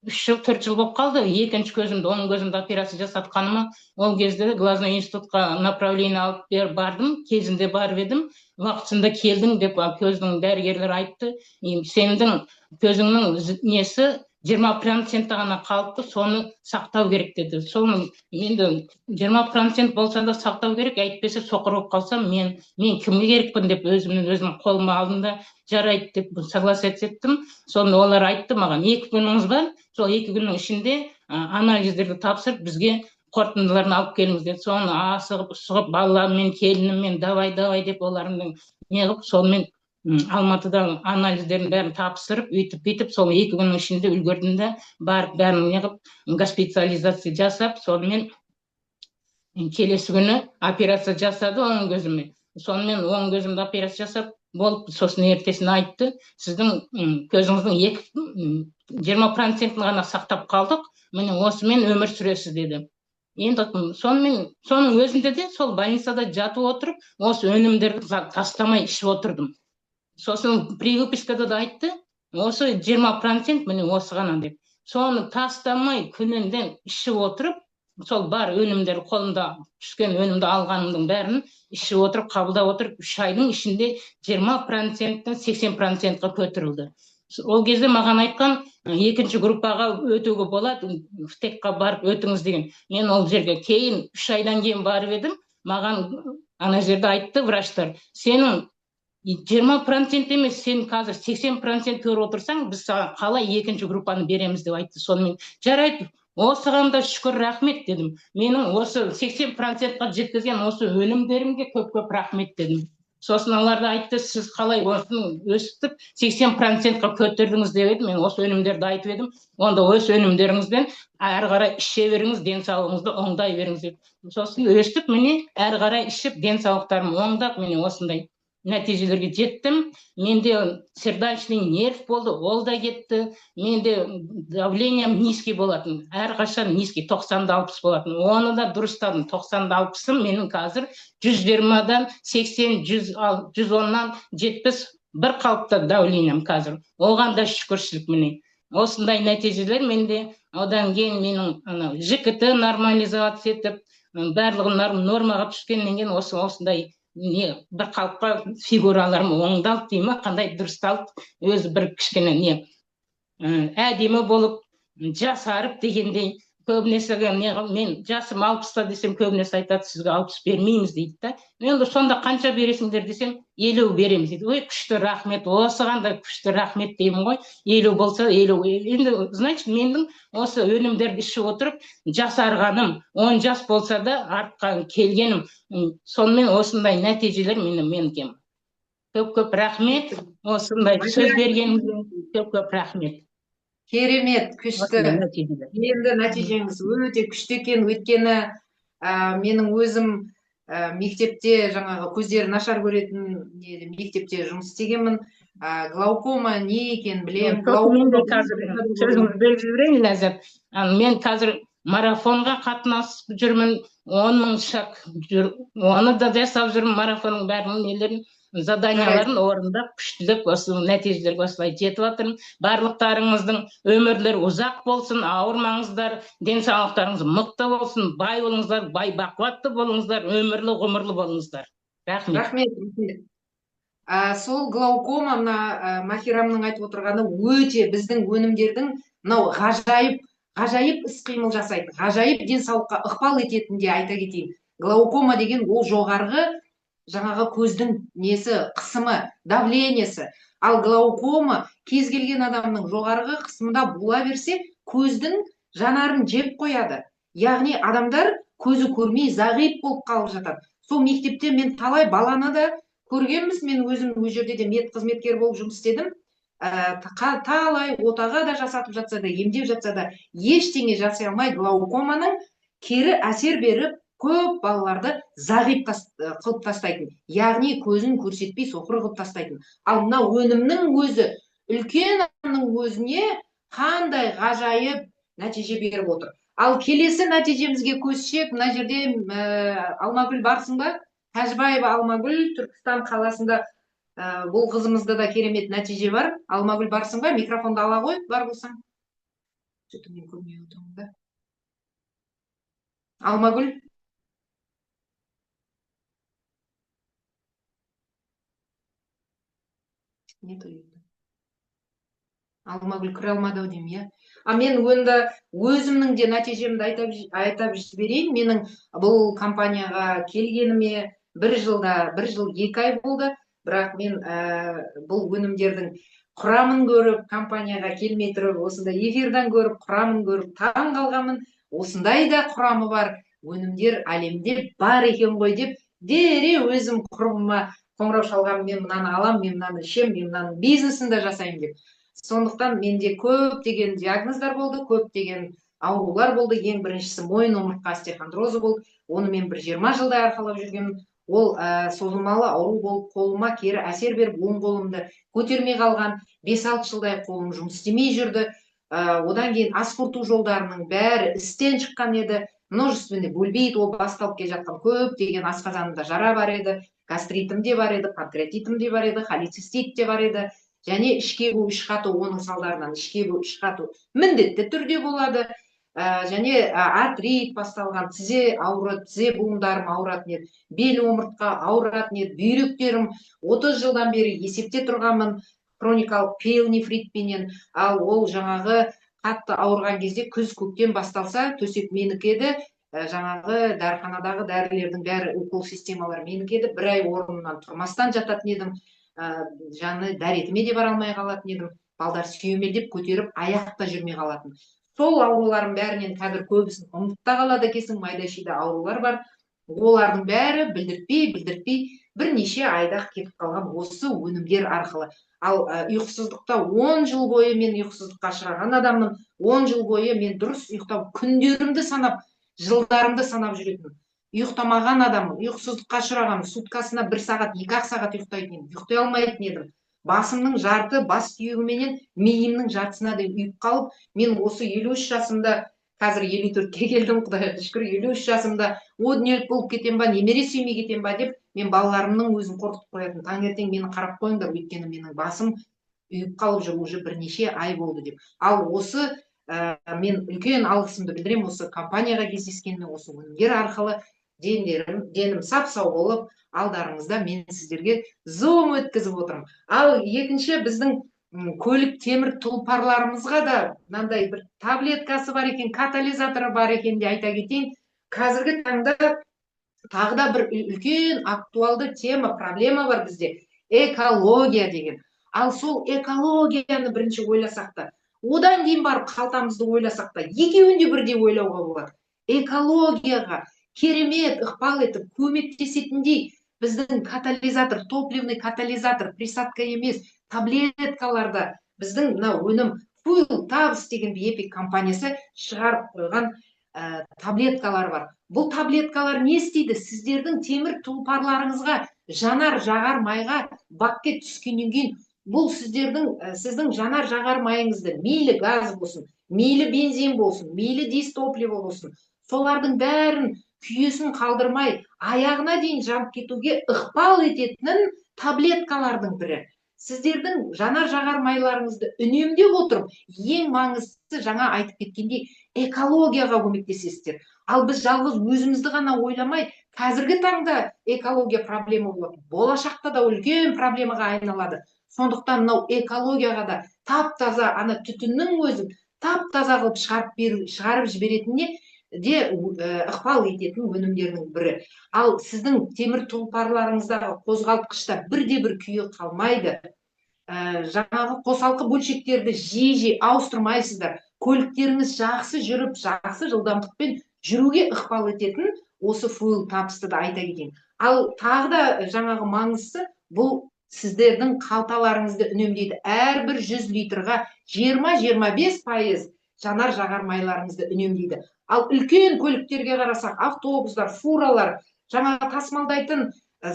Speaker 3: 3-4 жыл болып қалды. Екінші көзімді, оң көзімді операция жасатқаныма, ол кезде глазной институтқа направление алып бардым, кезінде барып едім, уақытында келдің деп көздің дәрігерлер айтты. Сенің көзіңнің несі 20% ғана қалыпты, соны сақтау керек деді. Соны енді 20% болса да сақтау керек, әйтпесе соқыр болып қалсам, мен кімге керекпін деп өзім қолыма алдым да, жарайды деп согласовать еттім. Соны олар айтты маған, 2 күніңіз бар, сол 2 күннің ішінде анализдерді тапсырып, бізге қорытындыларын алып келіңіз деді. Соны асығып, балалармен, келініммен давай деп олардың неғып, сонымен Алматыда анализдерін бәрін тапсырып, үйтіп, сол 2 күннің ішінде үлгердім де, барып бәрін неғып, госпитализация жасап, сонымен келесі күні операция жасады оң көзіме. Сонымен оң көзімді операция жасап, болып, сосын ертесін айтты, сіздің көзіңіздің 20% ғана сақтап қалдық, міне осымен өмір сүресіз деді. Енді соның өзінде де сол больницада жатып отырып, осы өнімдерді тастамай ішіп отырдым. Сосын превыпискада да айтты, осы 20% міне осы ғана деп. Соны тастамай күнінден ішіп отырып, сол бар өнімдер, қолымда түскен өнімді алғанымның бәрін ішіп отырып, қабылдап отырып, 3 айдың ішінде 20%-тен 80%-ға көтерілді. Ол кезде маған айтқан, 2-ші группаға өтуге болады, ВТЭК-қа барып өтіңіз деген. Мен ол жерге кейін 3 айдан кейін барып едім, маған ана жерде айтты врачтар, сенің 20% емес, сен қазір 80% көріп отырсаң, біз саған қалай 2-ші группаны береміз деп айтты. Сонымен жарайды, осыған да шүкір, рахмет дедім. Менің осы 80%-қа жеткізген осы өнімдерімге көп рахмет дедім. Сосын олар да айтты, сіз қалай осыны өсітіп 80%-қа көтердіңіз деп едім. Мен осы өнімдерді айтып едім. Онда осы өнімдеріңізбен әрі қарай іше беріңіз, денсаулығыңызды оңдай беріңіз деп. Сосын өстіп, міне әрі қарай ішіп, денсаулықтарым оңдап, міне осындай нәтижелерге жеттім. Менде сердечный нерв болды, ол да кетті. Менде давлением низкий болатын, әрқашан низкий, 90-60 болатын. Оны да дұрыстадым, 90-60-ым менің қазір 120-дан 80, 110-нан 70 бір қалыпта давлением қазір. Оған да шүкіршілік міне. Осындай нәтижелер менде. Одан кейін менің ЖКТ нормализация етіп, барлығын нормаға түскеннен кейін осындай бір қалыпқа фигураларым оңдалды деймі, қандай дұрысталды, өзі бір кішкене әдемі болып, жасарып дегендей, көбінесе мен жасым 60-та десем, көбінесе айтады, сізге 60 бермейміз дейді да. Енді сонда қанша бересіңдер десем, 50 береміз дейді. Ой, күшті рахмет, осығанда күшті рахмет деймін ғой. 50 болса 50. Енді, значит, менің осы өнімдерді ішіп отырып, жасарғаным, 10 жас болса да артқан келгенім, сонымен осындай нәтижелер менікем. Көп рахмет. Осындай сөз бергеніңізге көп рахмет.
Speaker 1: Керемет, күшті. Енді нәтижеңіз өте күшті екен, өйткені менің өзім мектепте жаңағы көздері нашар көретін мектепте жұмыс істегенмін. Глаукома не екен білем.
Speaker 3: Сөзіңізді бөліп жіберейін, Ләззат. Мен қазір марафонға қатынасып жүрмін, 10 мың шаг оны да жасап жүрмін, марафонның бәрінің нелерін, заданияларын орындап, күштілік осы нәтижелерге осылай жетіп жатырмын. Барлықтарыңыздың өмірлері ұзақ болсын, ауырмаңыздар, денсаулықтарыңыз мықты болсын, бай болыңыздар, бай бақуатты болыңыздар, өмірлі ғұмырлы болыңыздар. Рахмет.
Speaker 1: Рахмет. Сол глаукома, мына Махирамның айтып отырғаны өте біздің өнімдердің мынау ғажайып іс-қимыл жасайды, ғажайып денсаулыққа ықпал ететін де айта кетейін. Глаукома деген ол жоғарғы жаңағы көздің несі, қысымы, давлениесі. Ал глаукома кез келген адамның жоғарғы қысымында бола берсе, көздің жанарын жеп қояды. Яғни адамдар көзі көрмей зағип болып қалып жатады. Сол мектепте мен талай баланы да көргенбіз, мен өзім өз жерде де медқызметкер болып жұмыс істедім. Талай отаға да жасатып жатса да, емдеп жатса да, ештеңе жасай алмай глаукоманың кері әсер беріп, көп балаларды зағип қылып тастайтын. Яғни көзін көрсетпей соқыр қылып тастайтын. Ал мына өнімнің өзі, үлкен адамның өзіне қандай ғажайып нәтиже беріп отыр. Ал келесі нәтижемізге көшсек, мына жерде Алмагүл барсың ба? Тәжібаева Алмагүл, Түркістан қаласында бұл қызымызда да керемет нәтиже бар. Алмагүл барсың ба? Микрофонды ала қой, бар болсаң. Мен көрмей отырмын да. Алмагүл. Алмагүл кіре алмады деймін, иә. Мен енді өзімнің де нәтижемді айтап жіберейін. Менің бұл компанияға келгеніме 1 жыл 2 ай болды. Бірақ мен бұл өнімдердің құрамын көріп, компанияға келмей тұрып, осындай эфирдан көріп, құрамын көріп, таң қалғанмын. Осындай да құрамы бар өнімдер әлемде бар екен ғой деп, дереу өзім құрбыма қоңырау шалғам, мен мынаны алам, мен мынаны ішем, мен мынаның бизнесін де жасаймын деп. Сондықтан менде көптеген диагноздар болды, көптеген аурулар болды. Ең біріншісі мойын омыртқа остеохондрозы болды. Оны мен 20 жылдай арқалап жүргенмін. Ол созылмалы ауру болып, қолыма кері әсер беріп, оң қолымды көтермей қалған. 5-6 жылдай қолым жұмыс істемей жүрді. Одан кейін ас қорыту жолдарының бәрі істен шыққан еді. Множественный бульбит, ол басталып келе жатқан көптеген асқазанымда жара бар еді, гастритім де бар еді, панкреатитім де бар еді, холецистит де бар еді. Және ішке бу іш қату, оның салдарынан ішке бу іш қату міндетті түрде болады. Және артрит басталған, тізе ауырады, тізе буындарым ауыратын еді, бел омыртқа ауыратын еді, бүйректерім 30 жылдан бері есепте тұрғанмын хроникалық пиелонефритпенен. Ал ол жаңағы қатты ауырған кезде күз көктем басталса, төсек менікі еді, жаңағы дәріханадағы дәрілердің бәрі, укол системалары менікі еді. 1 ай орнымнан тұрмастан жататын едім. Жаны дәретіме де бара алмай қалатын едім. Балдар сүйемелдеп көтеріп, аяқта жүрмей қалатын. Сол ауруларым бәрінен қазір көбісін ұмытта қалады екенсің, майда-шүйде аурулар бар. Олардың бәрі білдіртпей бірнеше айда кетіп қалған осы өнімдер арқылы. Ал ұйқысыздықта 10 жыл бойы мен ұйқысыздыққа ұшыраған адаммын. 10 жыл бойы мен дұрыс ұйықтап, күндерімді санап, жылдарымды санап жүретінмін. Ұйықтамаған адаммын, ұйқысыздыққа ұшырағанмын. Суткасына 1 сағат, 2 сағат ұйықтайтын едім, ұйықтай алмайтын едім. Басымның жарты, бас сүйегіменен миымның жартысына дейін ұйып қалып, мен осы 53 жасымда, қазір 54-ке келдім, Құдайға шүкір, 53 жасымда о дүниелік болып кетем ба, немере сүймей кетем ба деп, мен балаларымның өзін қорқытып қоятын. Таңертең мені қарап қойыңдар, өйткені менің басым ұйып қалып жүр, уже бірнеше ай болды деп. Ал осы мен үлкен алғысымды білдірем, осы компанияға кездескеніме, осы өнімдер арқылы денім сап-сау болып, алдарыңызда мен сіздерге зум өткізіп отырмын. Ал екінші біздің көлік темір тұлпарларымызға да мынандай бір таблеткасы бар екен, катализаторы бар екен де айта кетейін. Қазіргі таңда тағы да бір үлкен актуалды тема, проблема бар бізде. Экология деген. Ал сол экологияны бірінші ойласақ та, одан кейін барып қалтамызды ойласақ та, екеуін де бірдей ойлауға болады. Экологияға керемет ықпал етіп көмектесетіндей біздің катализатор, топливный катализатор, присадка емес, таблеткаларда біздің мына өнім Fuel Tabs деген Epic компаниясы шығарып қойған таблеткалар бар. Бұл таблеткалар не істейді? Сіздердің темір тұлпарларыңызға, жанар жағар майға бакке түскеннен кейін бұл сіздің жанар жағар майыңызды, мейлі газ болсын, мейлі бензин болсын, мейлі дистопливо болсын, солардың бәрін күйесін қалдырмай, аяғына дейін жанып кетуге ықпал ететін таблеткалардың бірі. Сіздердің жанар жағар майларыңызды үнемдеп отырып, ең маңыздысы жаңа айтып кеткендей экологияға көмектесесіздер. Ал біз жалғыз өзімізді ғана ойламай, қазіргі таңда экология проблема болады, болашақта да үлкен проблемаға айналады. Сондықтан мынау экологияға да тап-таза ана түтіннің өзін тап-таза қылып шығарып жіберетініне де ықпал ететін өнімдердің бірі. Ал сіздің темір тұлпарларыңыздағы қозғалтқышта бірде-бір күйі қалмайды. Жаңағы қосалқы бөлшектерді жиі ауыстырмайсыздар. Көліктеріңіз жақсы жүріп, жақсы жылдамдықпен жүруге ықпал ететін осы Fuel Tabs'ты да айта кетейін. Ал тағы да жаңағы маңыздысы, бұл сіздердің қалталарыңызды үнемдейді. Әрбір 100 литрға 20-25% жанар жағар майларыңызды үнемдейді. Ал үлкен көліктерге қарасақ, автобустар, фуралар, жаңағы тасымалдайтын,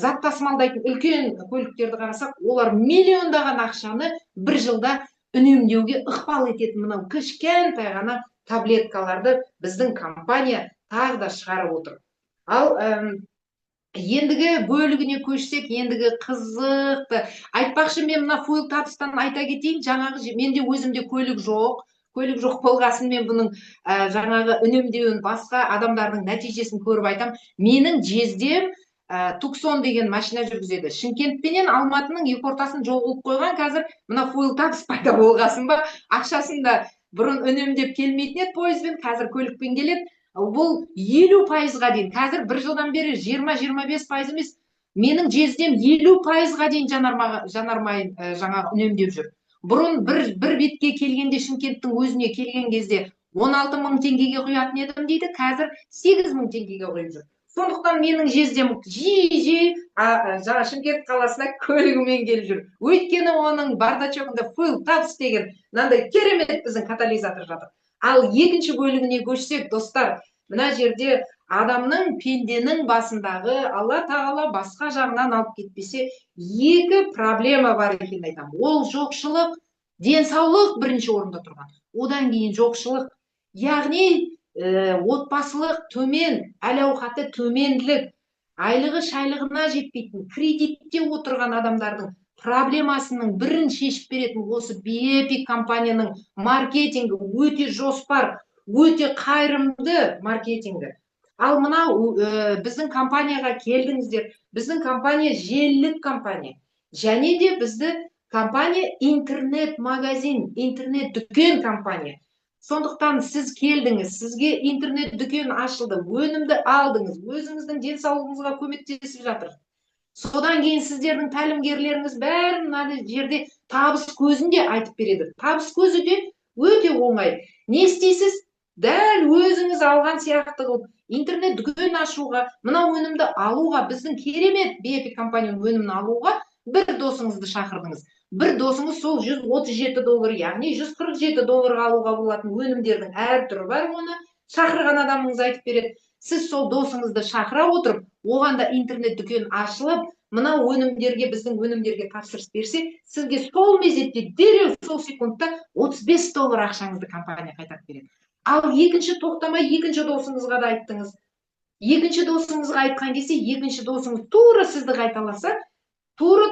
Speaker 1: зат тасымалдайтын үлкен көліктерді қарасақ, олар миллиондаған ақшаны бір жылда үнемдеуге ықпал ететін мынау кішкентай ғана таблеткаларды біздің компания тағы да шығарып отыр. Ал ендігі бөлігіне көшсек, ендігі қызықты айтпақшы, мен мына Fuel Tabs'тан айта кетейін, жаңағы менде өзімде көлік жоқ болғасын, мен бұның жаңағы үнемдеуін басқа адамдардың нәтижесін көріп айтам. Менің жездем Tucson деген машина жүргізеді. Шымкентпенен Алматының екі ортасын жол қылып қойған, қазір мына Fuel Tabs пайда болғасын ба, ақшасын да бұрын үнемдеп келмейтін еді пойызбен, қазір көлікпен келеді. Бұл 50%-ға дейін, қазір бір жылдан бері 20-25% емес, менің жездем 50%-ға дейін жанар майын жаңағы үнемдеп жүр. Бұрын бір бетке келгенде, Шымкенттің өзіне келген кезде 16 мың теңгеге құятын едім дейді, қазір 8 мың теңгеге құйып жүр. Сондықтан менің жездем жиі Шымкент қаласына көлігімен келіп жүр. Өйткені оның бардачогында Fuel Tabs деген мынандай керемет біздің катализатор жатыр. Ал екінші бөлігіне көшсек, достар, мына жерде адамның, пенденің басындағы Алла тағала басқа жағынан алып кетпесе, екі проблема бар екен айтам. Ол жоқшылық, денсаулық бірінші орында тұрған. Одан кейін жоқшылық, яғни отбасылық төмен, әл-ауқаты төменділік, айлығы шайлығына жетпейтін, кредитте отырған адамдардың проблемасының бірін шешіп беретін осы Epic компанияның маркетингі өте жоспар, өте қайырымды маркетингі. Ал мынау біздің компанияға келдіңіздер. Біздің компания желілік компания. Және де бізді компания интернет-магазин, интернет-дүкен компания. Сондықтан сіз келдіңіз, сізге интернет-дүкен ашылды, өнімді алдыңыз, өзіңіздің денсаулығыңызға көмектесіп жатыр. Содан кейін сіздердің тәлімгерлеріңіз бәрін мына жерде табыс көзінде айтып береді. Табыс көзі де өте оңай. Не істейсіз? Дәл өзіңіз алған сияқты қылып, интернет-дүкен ашуға, мына өнімді алуға, біздің керемет Epic компанияның өнімін алуға бір досыңызды шақырдыңыз. Бір досыңыз сол $137, яғни $147 алуға болатын өнімдердің әр түрі бар, оны шақырған адамыңыз айтып береді. Сіз сол досыңызды шақыра отырып, оған да интернет-дүкен ашылып, мына өнімдерге, біздің өнімдерге тапсырыс берсе, сізге сол мезетте, дереу сол секундта $35 ақшаңызды компания қайтарып береді. Ал екінші тоқтамай, екінші досыңызға да айттыңыз. Екінші досыңызға айтқан кезде, екінші досыңыз тура сізді қайталаса, тура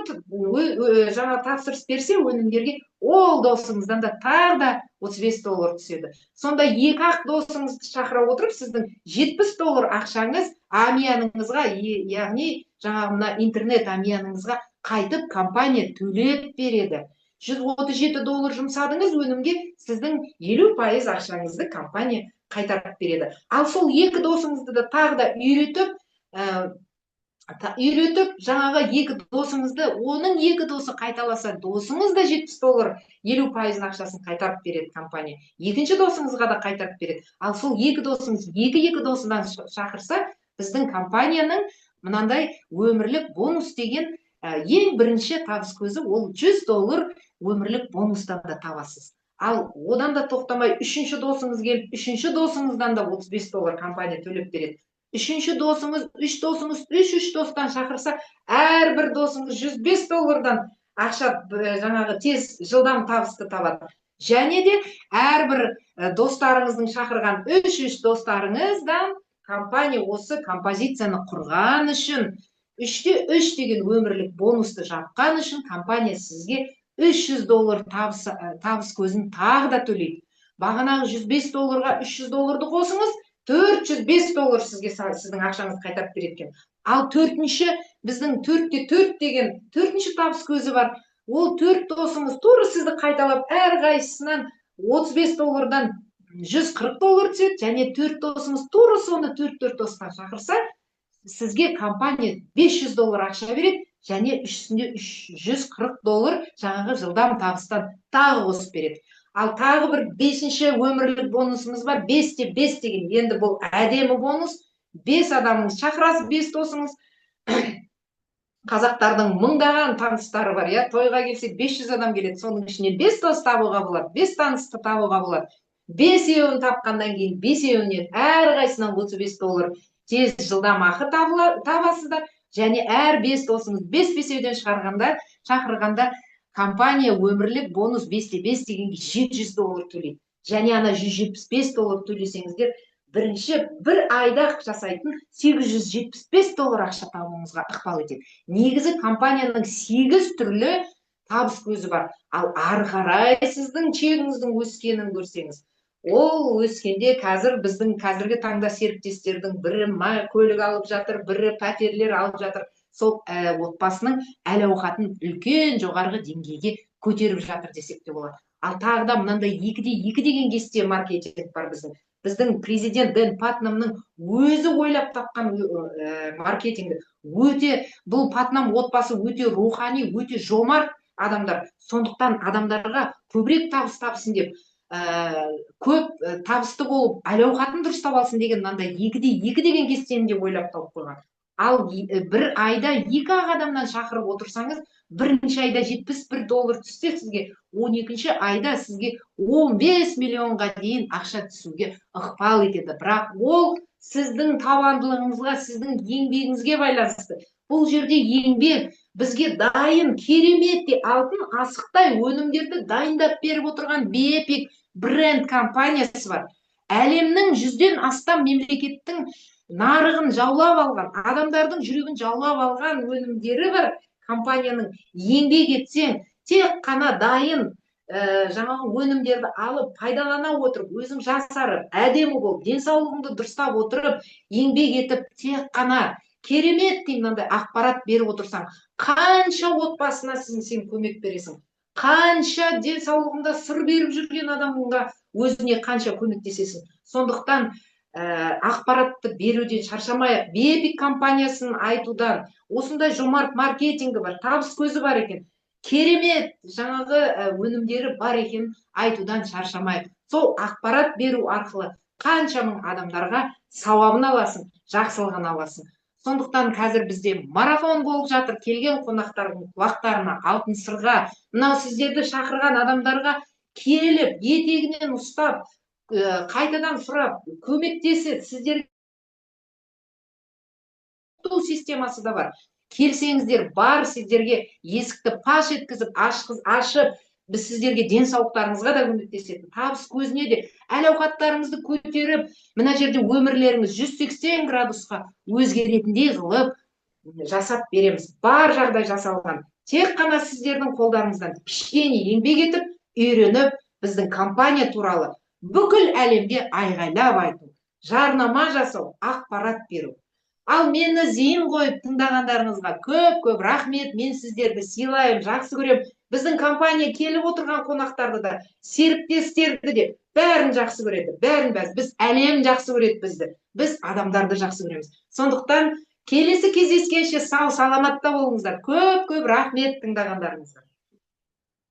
Speaker 1: жаңа тапсырыс берсе өнімдерге, ол досыңыздан да тағы да $35 түседі. Сонда екі-ақ досыңызды шақыра отырып, сіздің $70 ақшаңыз амияныңызға, яғни жаңағы интернет амияныңызға қайтып компания төлеп береді. $137 жұмсадыңыз өнімге, сіздің 50% ақшаңызды компания қайтарып береді. Ал сол екі досыңызды да тағы да үйретіп, жаңағы екі досыңызды, оның екі досы қайталаса, досыңыз да $70, 50% ақшасын қайтарып береді компания. Екінші досыңызға да қайтарып береді. Ал сол екі досыңыз екі досыдан шақырса, біздің компанияның мынандай өмірлік бонус деген ең бірінші табыс көзі, ол $100 өмірлік бонустан да табасыз. Ал одан да тоқтамай, үшінші досыңыз келіп, үшінші досыңыздан да $35 компания төлеп береді. Үшінші досыңыз, үш достан шақырса, әрбір досыңыз $105 ақша жаңағы тез жылдам табысты табады. Және де әрбір достарыңыздың шақырған үш достарыңыздан компания осы композицияны құрған үшін, 3-3 деген өмірлік бонусты жапқан үшін компания сізге $300 табыс көзін тағы да төлейді. Бағанағы $105-ға $300 қосыңыз, $405 сізге сіздің ақшаңыз қайтарып береді. Ал біздің 4-4 деген төртінші табыс көзі бар. Ол 4 досыңыз тура сізді қайталап, әрқайсысынан $35-дан $140 түседі, және 4 досыңыз тура соны 4 достан шақырса, сізге компания $500 ақша береді, және үстінде $140 жаңағы жылдам табыстан тағы қосып береді. Ал тағы бір 5-ші өмірлік бонусымыз бар, 5-5 деген. Енді бұл әдемі бонус. 5 адамыңыз шақырасыз, 5 досыңыз. Қазақтардың мыңдаған таныстары бар, тойға келсе 500 адам келеді, соның ішінен 5 дос табуға болады, 5 танысты табуға болады. 5-еуін тапқаннан кейін 5-еуінен әрқайсынан $35 тез жылдам ақы табасыздар. Және әр 5 досыңыз 5-5-еуден шақырғанда компания өмірлік бонус 5-5 дегенге $700 төлейді. Және ана $175 төлесеңіздер, бір айда жасайтын $875 ақша табуыңызға ықпал етеді. Негізі компанияның 8 түрлі табыс көзі бар. Ал ары қарай сіздің чегіңіздің өскенін көрсеңіз, ол өскенде қазір біздің қазіргі таңда серіктестердің бірі көлік алып жатыр, бірі пәтерлер алып жатыр. Сол отбасының әл-ауқатын үлкен жоғарғы деңгейге көтеріп жатыр десек те болады. Ал тағы да мынандай 2-2 деген кесте маркетинг бар біздің. Біздің президент Дэн Патнамның өзі ойлап тапқан маркетингі. Бұл Патнам отбасы өте рухани, өте жомарт адамдар. Сондықтан адамдарға көбірек табыс тапсын деп, көп табысты болып, әл-ауқатын дұрыстап алсын деген мынандай 2-2 деген кестені де ойлап тауып қойған. Ал бір айда 2 адамнан шақырып отырсаңыз, бірінші айда $71 түссе, сізге 12-ші айда сізге 15 миллионға дейін ақша түсуге ықпал етеді. Бірақ ол сіздің табандылығыңызға, сіздің еңбегіңізге байланысты. Бұл жерде еңбек бізге дайын, кереметте алтын асықтай өнімдерді дайындап беріп отырған Бепик бренд компаниясы бар. Әлемнің 100-ден астам мемлекеттің нарығын жаулап алған, адамдардың жүрегін жаулап алған өнімдері бар компанияның. Еңбек етсең, тек қана дайын жаңағы өнімдерді алып, пайдалана отырып, өзің жасарып, әдемі болып, денсаулығыңды дұрыстап отырып, еңбек етіп, тек қана керемет мынандай ақпарат беріп отырсаң, қанша отбасына сен көмек бересің, қанша денсаулығында сыр беріп жүрген адамға өзіне қанша көмектесесің. Сондықтан ақпаратты беруден шаршамайық. Бепик компаниясын айтудан, осындай жомарт маркетингі бар, табыс көзі бар екен, керемет жаңағы өнімдері бар екен айтудан шаршамайық. Сол ақпарат беру арқылы қанша мың адамдарға сауабын аласың, жақсылығын аласың. Сондықтан қазір бізде марафон болып жатыр. Келген қонақтардың құлақтарына, алтын сырға, мынау сіздерді шақырған адамдарға келіп, етегінен ұстап, қайтадан сұрап, көмектесіп, сіздерге системасы да бар. Келсеңіздер, бар сіздерге есікті паш еткізіп, ашып, біз сіздерге денсаулықтарыңызға да көмектесетін, табыс көзіне де әл-ауқаттарыңызды көтеріп, мына жерде өмірлеріңіз 180 градусқа өзгеретіндей қылып жасап береміз. Бар жағдай жасалған. Тек қана сіздердің қолдарыңыздан кішкене еңбек етіп, үйреніп, біздің компания туралы бүкіл әлемге айғайлап айту, жарнама жасау, ақпарат беру. Ал мені зейін қойып тыңдағандарыңызға көп рахмет. Мен сіздерді сыйлаймын, жақсы көремін. Біздің компания келіп отырған қонақтарды да, серіктестерді де бәрін жақсы көреді. Біз әлем жақсы көреді бізді. Біз адамдарды жақсы көреміз. Сондықтан келесі кездескенше сау саламатта болыңыздар. Көп рахмет тыңдағандарыңызға.